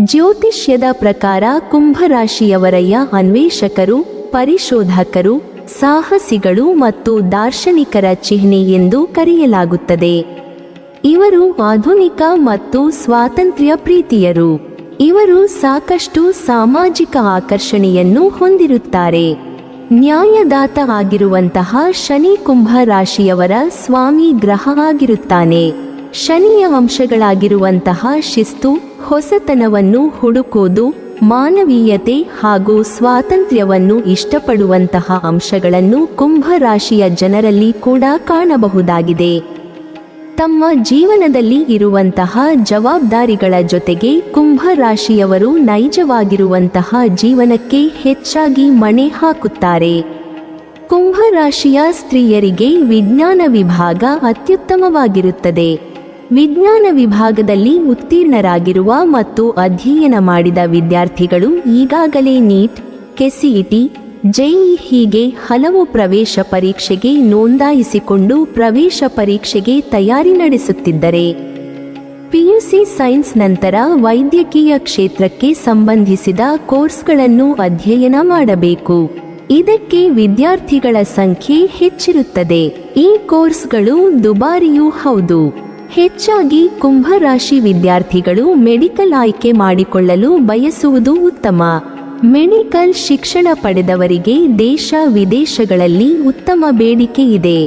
ಜ್ಯೋತಿಷ್ಯದ ಪ್ರಕಾರ ಕುಂಭರಾಶಿಯವರಯ್ಯ ಅನ್ವೇಷಕರು, ಪರಿಶೋಧಕರು, ಸಾಹಸಿಗಳು ಮತ್ತು ದಾರ್ಶನಿಕರ ಚಿಹ್ನೆ ಎಂದು ಕರೆಯಲಾಗುತ್ತದೆ. ಇವರು ಆಧುನಿಕ ಮತ್ತು ಸ್ವಾತಂತ್ರ್ಯ ಪ್ರೀತಿಯರು. ಇವರು ಸಾಕಷ್ಟು ಸಾಮಾಜಿಕ ಆಕರ್ಷಣೆಯನ್ನು ಹೊಂದಿರುತ್ತಾರೆ. ನ್ಯಾಯದಾತ ಆಗಿರುವಂತಹ ಶನಿ ಕುಂಭ ರಾಶಿಯವರ ಸ್ವಾಮಿ ಗ್ರಹ ಆಗಿರುತ್ತಾನೆ. ಶನಿಯ ಅಂಶಗಳಾಗಿರುವಂತಹ ಶಿಸ್ತು, ಹೊಸತನವನ್ನು ಹುಡುಕೋದು, ಮಾನವೀಯತೆ ಹಾಗೂ ಸ್ವಾತಂತ್ರ್ಯವನ್ನು ಇಷ್ಟಪಡುವಂತಹ ಅಂಶಗಳನ್ನು ಕುಂಭ ರಾಶಿಯ ಜನರಲ್ಲಿ ಕೂಡ ಕಾಣಬಹುದಾಗಿದೆ. ತಮ್ಮ ಜೀವನದಲ್ಲಿ ಇರುವಂತಹ ಜವಾಬ್ದಾರಿಗಳ ಜೊತೆಗೆ ಕುಂಭ ರಾಶಿಯವರು ನೈಜವಾಗಿರುವಂತಹ ಜೀವನಕ್ಕೆ ಹೆಚ್ಚಾಗಿ ಮಣೆ ಹಾಕುತ್ತಾರೆ. ಕುಂಭ ರಾಶಿಯ ಸ್ತ್ರೀಯರಿಗೆ ವಿಜ್ಞಾನ ವಿಭಾಗ ಅತ್ಯುತ್ತಮವಾಗಿರುತ್ತದೆ. ವಿಜ್ಞಾನ ವಿಭಾಗದಲ್ಲಿ ಉತ್ತೀರ್ಣರಾಗಿರುವ ಮತ್ತು ಅಧ್ಯಯನ ಮಾಡಿದ ವಿದ್ಯಾರ್ಥಿಗಳು ಈಗಾಗಲೇ ನೀಟ್, ಕೆಸಿಇಟಿ, ಜೆಇಇ ಹೀಗೆ ಹಲವು ಪ್ರವೇಶ ಪರೀಕ್ಷೆಗೆ ನೋಂದಾಯಿಸಿಕೊಂಡು ಪ್ರವೇಶ ಪರೀಕ್ಷೆಗೆ ತಯಾರಿ ನಡೆಸುತ್ತಿದ್ದರೆ, ಪಿಯುಸಿ ಸೈನ್ಸ್ ನಂತರ ವೈದ್ಯಕೀಯ ಕ್ಷೇತ್ರಕ್ಕೆ ಸಂಬಂಧಿಸಿದ ಕೋರ್ಸ್ಗಳನ್ನು ಅಧ್ಯಯನ ಮಾಡಬೇಕು. ಇದಕ್ಕೆ ವಿದ್ಯಾರ್ಥಿಗಳ ಸಂಖ್ಯೆ ಹೆಚ್ಚಿರುತ್ತದೆ. ಈ ಕೋರ್ಸ್ಗಳು ದುಬಾರಿಯೂ ಹೌದು. ಹೆಚ್ಚಾಗಿ ಕುಂಭ ರಾಶಿ ವಿದ್ಯಾರ್ಥಿಗಳು ಮೆಡಿಕಲ್ ಆಯ್ಕೆ ಮಾಡಿಕೊಳ್ಳಲು ಬಯಸುವುದು ಉತ್ತಮ. ಮೆಡಿಕಲ್ ಶಿಕ್ಷಣ ಪಡೆದವರಿಗೆ ದೇಶ ವಿದೇಶಗಳಲ್ಲಿ ಉತ್ತಮ ಬೇಡಿಕೆ ಇದೆ.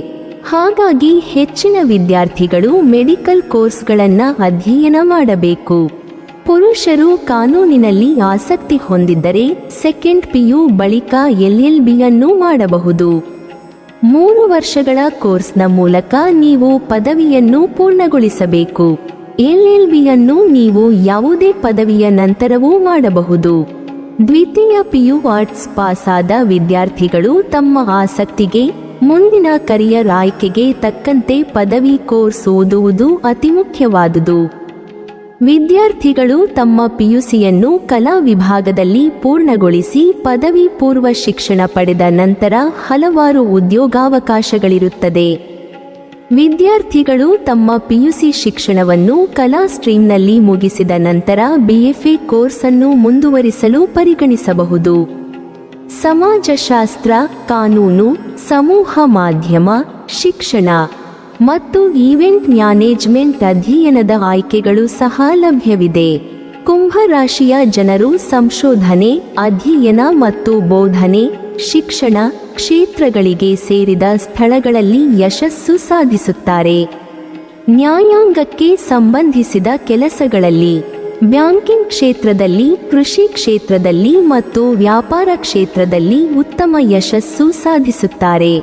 ಹಾಗಾಗಿ ಹೆಚ್ಚಿನ ವಿದ್ಯಾರ್ಥಿಗಳು ಮೆಡಿಕಲ್ ಕೋರ್ಸ್ಗಳನ್ನು ಅಧ್ಯಯನ ಮಾಡಬೇಕು. ಪುರುಷರು ಕಾನೂನಿನಲ್ಲಿ ಆಸಕ್ತಿ ಹೊಂದಿದ್ದರೆ ಸೆಕೆಂಡ್ ಪಿಯು ಬಳಿಕ LLBಯನ್ನು ಮಾಡಬಹುದು. 3 ವರ್ಷಗಳ ಕೋರ್ಸ್ನ ಮೂಲಕ ನೀವು ಪದವಿಯನ್ನು ಪೂರ್ಣಗೊಳಿಸಬೇಕು. LLBಯನ್ನು ನೀವು ಯಾವುದೇ ಪದವಿಯ ನಂತರವೂ ಮಾಡಬಹುದು. ದ್ವಿತೀಯ ಪಿಯು ಆರ್ಟ್ಸ್ ಪಾಸಾದ ವಿದ್ಯಾರ್ಥಿಗಳು ತಮ್ಮ ಆಸಕ್ತಿಗೆ, ಮುಂದಿನ ಕರಿಯರ್ ಆಯ್ಕೆಗೆ ತಕ್ಕಂತೆ ಪದವಿ ಕೋರ್ಸ್ ಓದುವುದು ಅತಿ ಮುಖ್ಯವಾದುದು. ವಿದ್ಯಾರ್ಥಿಗಳು ತಮ್ಮ ಪಿಯುಸಿಯನ್ನು ಕಲಾ ವಿಭಾಗದಲ್ಲಿ ಪೂರ್ಣಗೊಳಿಸಿ ಪದವಿ ಪೂರ್ವ ಶಿಕ್ಷಣ ಪಡೆದ ನಂತರ ಹಲವಾರು ಉದ್ಯೋಗಾವಕಾಶಗಳಿರುತ್ತದೆ. ವಿದ್ಯಾರ್ಥಿಗಳು ತಮ್ಮ ಪಿಯುಸಿ ಶಿಕ್ಷಣವನ್ನು ಕಲಾ ಸ್ಟ್ರೀಮ್ನಲ್ಲಿ ಮುಗಿಸಿದ ನಂತರ BFA ಕೋರ್ಸ್ ಅನ್ನು ಮುಂದುವರಿಸಲು ಪರಿಗಣಿಸಬಹುದು. ಸಮಾಜಶಾಸ್ತ್ರ, ಕಾನೂನು, ಸಮೂಹ ಮಾಧ್ಯಮ, ಶಿಕ್ಷಣ ಮತ್ತು ಈವೆಂಟ್ ಮ್ಯಾನೇಜ್ಮೆಂಟ್ ಅಧ್ಯಯನದ ಆಯ್ಕೆಗಳು ಸಹ ಲಭ್ಯವಿದೆ. ಕುಂಭ ರಾಶಿಯ ಜನರು ಸಂಶೋಧನೆ, ಅಧ್ಯಯನ ಮತ್ತು ಬೋಧನೆ, ಶಿಕ್ಷಣ ಕ್ಷೇತ್ರಗಳಿಗೆ ಸೇರಿದ ಸ್ಥಳಗಳಲ್ಲಿ ಯಶಸ್ಸು ಸಾಧಿಸುತ್ತಾರೆ. ನ್ಯಾಯಾಂಗಕ್ಕೆ ಸಂಬಂಧಿಸಿದ ಕೆಲಸಗಳಲ್ಲಿ, ಬ್ಯಾಂಕಿಂಗ್ ಕ್ಷೇತ್ರದಲ್ಲಿ, ಕೃಷಿ ಕ್ಷೇತ್ರದಲ್ಲಿ ಮತ್ತು ವ್ಯಾಪಾರ ಕ್ಷೇತ್ರದಲ್ಲಿ ಉತ್ತಮ ಯಶಸ್ಸು ಸಾಧಿಸುತ್ತಾರೆ.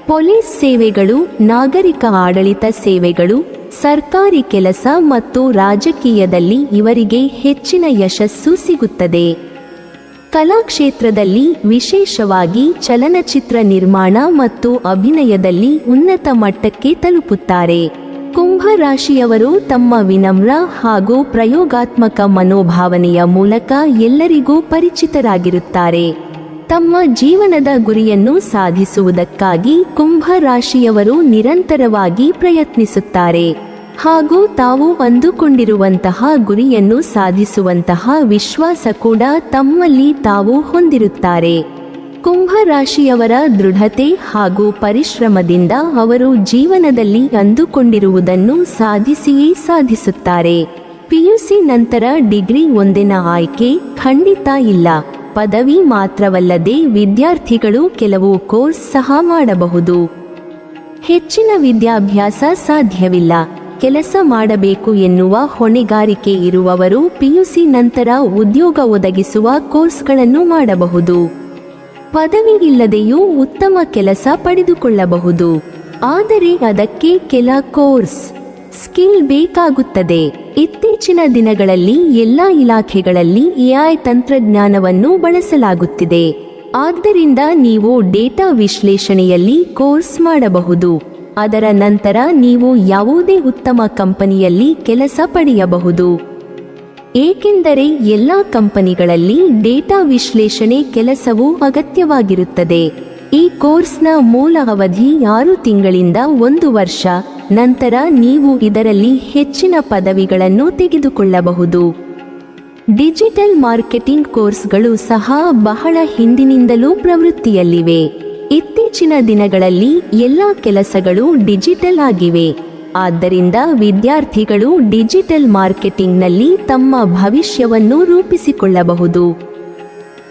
ಪೊಲೀಸ್ ಸೇವೆಗಳು, ನಾಗರಿಕ ಆಡಳಿತ ಸೇವೆಗಳು, ಸರ್ಕಾರಿ ಕೆಲಸ ಮತ್ತು ರಾಜಕೀಯದಲ್ಲಿ ಇವರಿಗೆ ಹೆಚ್ಚಿನ ಯಶಸ್ಸು ಸಿಗುತ್ತದೆ. ಕಲಾಕ್ಷೇತ್ರದಲ್ಲಿ, ವಿಶೇಷವಾಗಿ ಚಲನಚಿತ್ರ ನಿರ್ಮಾಣ ಮತ್ತು ಅಭಿನಯದಲ್ಲಿ ಉನ್ನತ ಮಟ್ಟಕ್ಕೆ ತಲುಪುತ್ತಾರೆ. ಕುಂಭ ರಾಶಿಯವರು ತಮ್ಮ ವಿನಮ್ರ ಹಾಗೂ ಪ್ರಯೋಗಾತ್ಮಕ ಮನೋಭಾವನೆಯ ಮೂಲಕ ಎಲ್ಲರಿಗೂ ಪರಿಚಿತರಾಗಿರುತ್ತಾರೆ. ತಮ್ಮ ಜೀವನದ ಗುರಿಯನ್ನು ಸಾಧಿಸುವುದಕ್ಕಾಗಿ ಕುಂಭ ರಾಶಿಯವರು ನಿರಂತರವಾಗಿ ಪ್ರಯತ್ನಿಸುತ್ತಾರೆ ಹಾಗೂ ತಾವು ಅಂದುಕೊಂಡಿರುವಂತಹ ಗುರಿಯನ್ನು ಸಾಧಿಸುವಂತಹ ವಿಶ್ವಾಸ ಕೂಡ ತಮ್ಮಲ್ಲಿ ತಾವು ಹೊಂದಿರುತ್ತಾರೆ. ಕುಂಭ ರಾಶಿಯವರ ದೃಢತೆ ಹಾಗೂ ಪರಿಶ್ರಮದಿಂದ ಅವರು ಜೀವನದಲ್ಲಿ ಅಂದುಕೊಂಡಿರುವುದನ್ನು ಸಾಧಿಸಿಯೇ ಸಾಧಿಸುತ್ತಾರೆ. ಪಿಯುಸಿ ನಂತರ ಡಿಗ್ರಿ ಒಂದಿನ ಆಯ್ಕೆ ಖಂಡಿತ ಇಲ್ಲ. ಪದವಿ ಮಾತ್ರವಲ್ಲದೆ ವಿದ್ಯಾರ್ಥಿಗಳು ಕೆಲವು ಕೋರ್ಸ್ ಸಹ ಮಾಡಬಹುದು. ಹೆಚ್ಚಿನ ವಿದ್ಯಾಭ್ಯಾಸ ಸಾಧ್ಯವಿಲ್ಲ. ಕೆಲಸ ಮಾಡಬೇಕು ಎನ್ನುವ ಹೊಣೆಗಾರಿಕೆ ಇರುವವರು ಪಿಯುಸಿ ನಂತರ ಉದ್ಯೋಗ ಒದಗಿಸುವ ಕೋರ್ಸ್ಗಳನ್ನು ಮಾಡಬಹುದು. ಪದವಿ ಇಲ್ಲದೆಯೂ ಉತ್ತಮ ಕೆಲಸ ಪಡೆದುಕೊಳ್ಳಬಹುದು. ಆದರೆ ಅದಕ್ಕೆ ಕೆಲ ಕೋರ್ಸ್ ಸ್ಕಿಲ್ ಬೇಕಾಗುತ್ತದೆ. ಇತ್ತೀಚಿನ ದಿನಗಳಲ್ಲಿ ಎಲ್ಲ ಇಲಾಖೆಗಳಲ್ಲಿ AI ತಂತ್ರಜ್ಞಾನವನ್ನು ಬಳಸಲಾಗುತ್ತಿದೆ. ಆದ್ದರಿಂದ ನೀವು ಡೇಟಾ ವಿಶ್ಲೇಷಣೆಯಲ್ಲಿ ಕೋರ್ಸ್ ಮಾಡಬಹುದು. ಅದರ ನಂತರ ನೀವು ಯಾವುದೇ ಉತ್ತಮ ಕಂಪನಿಯಲ್ಲಿ ಕೆಲಸ ಪಡೆಯಬಹುದು. ಏಕೆಂದರೆ ಎಲ್ಲ ಕಂಪನಿಗಳಲ್ಲಿ ಡೇಟಾ ವಿಶ್ಲೇಷಣೆ ಕೆಲಸವು ಅಗತ್ಯವಾಗಿರುತ್ತದೆ. ಈ ಕೋರ್ಸ್ನ ಮೂಲ ಅವಧಿ 6 ತಿಂಗಳಿಂದ 1 ವರ್ಷ. ನಂತರ ನೀವು ಇದರಲ್ಲಿ ಹೆಚ್ಚಿನ ಪದವಿಗಳನ್ನು ತೆಗೆದುಕೊಳ್ಳಬಹುದು. ಡಿಜಿಟಲ್ ಮಾರ್ಕೆಟಿಂಗ್ ಕೋರ್ಸ್ಗಳು ಸಹ ಬಹಳ ಹಿಂದಿನಿಂದಲೂ ಪ್ರವೃತ್ತಿಯಲ್ಲಿವೆ. ಇತ್ತೀಚಿನ ದಿನಗಳಲ್ಲಿ ಎಲ್ಲ ಕೆಲಸಗಳು ಡಿಜಿಟಲ್ ಆಗಿವೆ. ಆದ್ದರಿಂದ ವಿದ್ಯಾರ್ಥಿಗಳು ಡಿಜಿಟಲ್ ಮಾರ್ಕೆಟಿಂಗ್ನಲ್ಲಿ ತಮ್ಮ ಭವಿಷ್ಯವನ್ನು ರೂಪಿಸಿಕೊಳ್ಳಬಹುದು.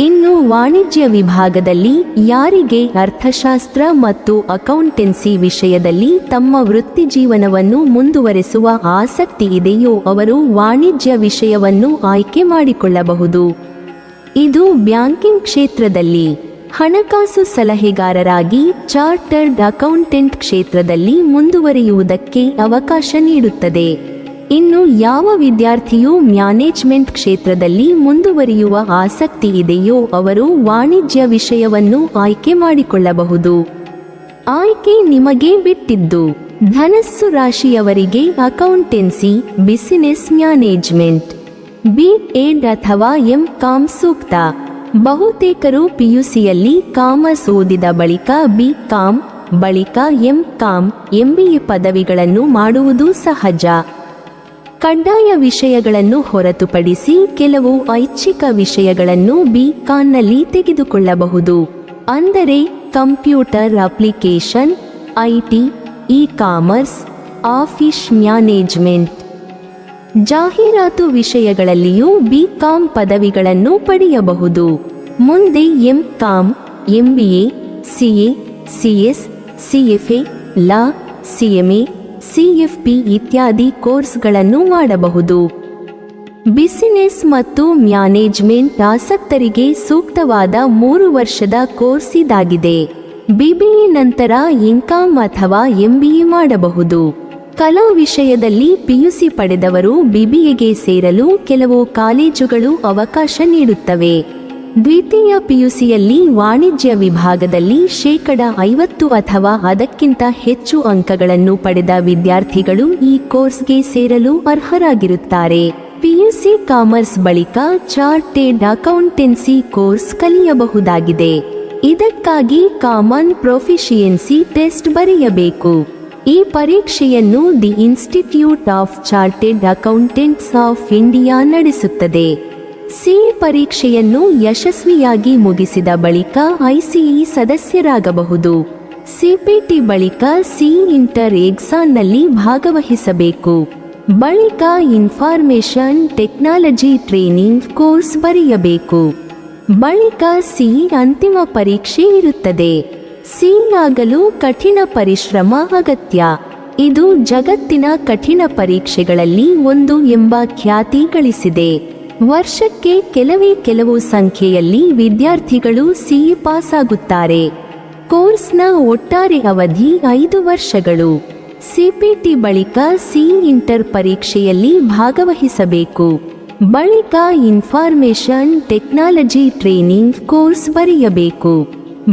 ಇನ್ನು ವಾಣಿಜ್ಯ ವಿಭಾಗದಲ್ಲಿ ಯಾರಿಗೆ ಅರ್ಥಶಾಸ್ತ್ರ ಮತ್ತು ಅಕೌಂಟೆನ್ಸಿ ವಿಷಯದಲ್ಲಿ ತಮ್ಮ ವೃತ್ತಿಜೀವನವನ್ನು ಮುಂದುವರೆಸುವ ಆಸಕ್ತಿ ಇದೆಯೋ ಅವರು ವಾಣಿಜ್ಯ ವಿಷಯವನ್ನು ಆಯ್ಕೆ ಮಾಡಿಕೊಳ್ಳಬಹುದು. ಇದು ಬ್ಯಾಂಕಿಂಗ್ ಕ್ಷೇತ್ರದಲ್ಲಿ, ಹಣಕಾಸು ಸಲಹೆಗಾರರಾಗಿ, ಚಾರ್ಟರ್ಡ್ ಅಕೌಂಟೆಂಟ್ ಕ್ಷೇತ್ರದಲ್ಲಿ ಮುಂದುವರಿಯುವುದಕ್ಕೆ ಅವಕಾಶ ನೀಡುತ್ತದೆ. ಇನ್ನು ಯಾವ ವಿದ್ಯಾರ್ಥಿಯು ಮ್ಯಾನೇಜ್ಮೆಂಟ್ ಕ್ಷೇತ್ರದಲ್ಲಿ ಮುಂದುವರಿಯುವ ಆಸಕ್ತಿ ಇದೆಯೋ ಅವರು ವಾಣಿಜ್ಯ ವಿಷಯವನ್ನು ಆಯ್ಕೆ ಮಾಡಿಕೊಳ್ಳಬಹುದು. ಆಯ್ಕೆ ನಿಮಗೆ ಬಿಟ್ಟಿದ್ದು. ಧನಸ್ಸು ರಾಶಿಯವರಿಗೆ ಅಕೌಂಟೆನ್ಸಿ, ಬಿಸಿನೆಸ್ ಮ್ಯಾನೇಜ್ಮೆಂಟ್, ಬಿ.ಎಡ್ ಅಥವಾ ಎಂ.ಕಾಮ್ ಸೂಕ್ತ. ಬಹುತೇಕರು ಪಿಯುಸಿಯಲ್ಲಿ ಕಾಮರ್ಸ್ ಓದಿದ ಬಳಿಕ ಬಿ.ಕಾಮ್, ಬಳಿಕ ಎಂ.ಕಾಮ್, ಎಂಬಿಎ ಪದವಿಗಳನ್ನು ಮಾಡುವುದು ಸಹಜ. ಕಡ್ಡಾಯ ವಿಷಯಗಳನ್ನು ಹೊರತುಪಡಿಸಿ ಕೆಲವು ಐಚ್ಛಿಕ ವಿಷಯಗಳನ್ನು ಬಿ.ಕಾಂನಲ್ಲಿ ತೆಗೆದುಕೊಳ್ಳಬಹುದು. ಅಂದರೆ computer application, IT, e-commerce, office management. ಜಾಹೀರಾತು ವಿಷಯಗಳಲ್ಲಿಯೂ ಬಿ.ಕಾಮ್ ಪದವಿಗಳನ್ನು ಪಡೆಯಬಹುದು. ಮುಂದೆ ಎಂ.ಕಾಮ್, ಎಂಬಿಎ, ಸಿಎ, ಸಿಎಸ್, ಸಿಎಫ್ಎ, ಲಾ, ಸಿಎಂಎ, ಸಿಎಫ್ಪಿ ಇತ್ಯಾದಿ ಕೋರ್ಸ್ಗಳನ್ನು ಮಾಡಬಹುದು. ಬಿಸಿನೆಸ್ ಮತ್ತು ಮ್ಯಾನೇಜ್ಮೆಂಟ್ ಆಸಕ್ತರಿಗೆ ಸೂಕ್ತವಾದ 3 ವರ್ಷದ ಕೋರ್ಸ್ ಇದಾಗಿದೆ. ಬಿಬಿಎ ನಂತರ ಎಂ.ಕಾಮ್ ಅಥವಾ ಎಂಬಿಎ ಮಾಡಬಹುದು. ಕಲಾ ವಿಷಯದಲ್ಲಿ ಪಿಯುಸಿ ಪಡೆದವರು ಬಿಬಿಎಗೆ ಸೇರಲು ಕೆಲವು ಕಾಲೇಜುಗಳು ಅವಕಾಶ ನೀಡುತ್ತವೆ. ದ್ವಿತೀಯ ಪಿಯುಸಿಯಲ್ಲಿ ವಾಣಿಜ್ಯ ವಿಭಾಗದಲ್ಲಿ 50% ಅಥವಾ ಅದಕ್ಕಿಂತ ಹೆಚ್ಚು ಅಂಕಗಳನ್ನು ಪಡೆದ ವಿದ್ಯಾರ್ಥಿಗಳು ಈ ಕೋರ್ಸ್ಗೆ ಸೇರಲು ಅರ್ಹರಾಗಿರುತ್ತಾರೆ. ಪಿಯುಸಿ ಕಾಮರ್ಸ್ ಬಳಿಕ ಚಾರ್ಟೆಡ್ ಅಕೌಂಟೆನ್ಸಿ ಕೋರ್ಸ್ ಕಲಿಯಬಹುದಾಗಿದೆ. ಇದಕ್ಕಾಗಿ ಕಾಮನ್ ಪ್ರೊಫಿಷಿಯನ್ಸಿ ಟೆಸ್ಟ್ ಬರೆಯಬೇಕು. ಈ ಪರೀಕ್ಷೆಯನ್ನು the institute of chartered accountants of India ನಡೆಸುತ್ತದೆ. ಸಿಎ ಪರೀಕ್ಷೆಯನ್ನು ಯಶಸ್ವಿಯಾಗಿ ಮುಗಿಸಿದ ಬಳಿಕ ಐಸಿಇ ಸದಸ್ಯರಾಗಬಹುದು. ಸಿಪಿಟಿ ಬಳಿಕ ಸಿಇ ಇಂಟರ್ ಎಕ್ಸಾಮ್ನಲ್ಲಿ ಭಾಗವಹಿಸಬೇಕು. ಬಳಿಕ ಇನ್ಫಾರ್ಮೇಷನ್ ಟೆಕ್ನಾಲಜಿ ಟ್ರೈನಿಂಗ್ ಕೋರ್ಸ್ ಬರೆಯಬೇಕು. ಬಳಿಕ ಸಿಇ ಅಂತಿಮ ಪರೀಕ್ಷೆ ಇರುತ್ತದೆ. ಸಿಇ ಆಗಲು ಕಠಿಣ ಪರಿಶ್ರಮ ಅಗತ್ಯ. ಇದು ಜಗತ್ತಿನ ಕಠಿಣ ಪರೀಕ್ಷೆಗಳಲ್ಲಿ ಒಂದು ಎಂಬ ಖ್ಯಾತಿ ಗಳಿಸಿದೆ. ವರ್ಷಕ್ಕೆ ಕೆಲವು ಸಂಖ್ಯೆಯಲ್ಲಿ ವಿದ್ಯಾರ್ಥಿಗಳು ಸಿಇ ಪಾಸ್ ಆಗುತ್ತಾರೆ. ಕೋರ್ಸ್ನ ಒಟ್ಟಾರೆ ಅವಧಿ 5 ವರ್ಷಗಳು. ಸಿಪಿಟಿ ಬಳಿಕ ಸಿಇ ಇಂಟರ್ ಪರೀಕ್ಷೆಯಲ್ಲಿ ಭಾಗವಹಿಸಬೇಕು. ಬಳಿಕ ಇನ್ಫಾರ್ಮೇಷನ್ ಟೆಕ್ನಾಲಜಿ ಟ್ರೈನಿಂಗ್ ಕೋರ್ಸ್ ಬರೆಯಬೇಕು.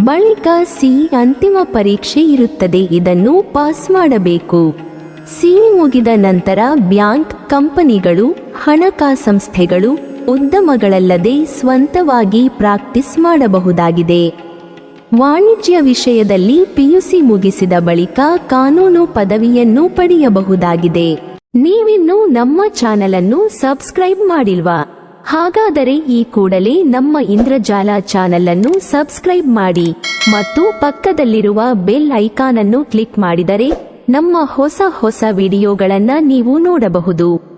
ಬಳಿಕ ಸಿಇ ಅಂತಿಮ ಪರೀಕ್ಷೆ ಇರುತ್ತದೆ. ಇದನ್ನು ಪಾಸ್ ಮಾಡಬೇಕು. ಸಿಇ ಮುಗಿದ ನಂತರ ಬ್ಯಾಂಕ್, ಕಂಪನಿಗಳು, ಹಣಕಾಸು ಸಂಸ್ಥೆಗಳು, ಉದ್ಯಮಗಳಲ್ಲದೆ ಸ್ವಂತವಾಗಿ ಪ್ರಾಕ್ಟೀಸ್ ಮಾಡಬಹುದಾಗಿದೆ. ವಾಣಿಜ್ಯ ವಿಷಯದಲ್ಲಿ ಪಿಯುಸಿ ಮುಗಿಸಿದ ಬಳಿಕ ಕಾನೂನು ಪದವಿಯನ್ನು ಪಡೆಯಬಹುದಾಗಿದೆ. ನೀವಿನ್ನೂ ನಮ್ಮ ಚಾನೆಲ್ ಅನ್ನು ಸಬ್ಸ್ಕ್ರೈಬ್ ಮಾಡಿಲ್ವಾ? ಹಾಗಾದರೆ ಈ ಕೂಡಲೇ ನಮ್ಮ ಇಂದ್ರಜಾಲ ಚಾನೆಲ್ ಅನ್ನು ಸಬ್ಸ್ಕ್ರೈಬ್ ಮಾಡಿ ಮತ್ತು ಪಕ್ಕದಲ್ಲಿರುವ ಬೆಲ್ ಐಕಾನ್ ಅನ್ನು ಕ್ಲಿಕ್ ಮಾಡಿದರೆ ನಮ್ಮ ಹೊಸ ವಿಡಿಯೋಗಳನ್ನು ನೀವು ನೋಡಬಹುದು.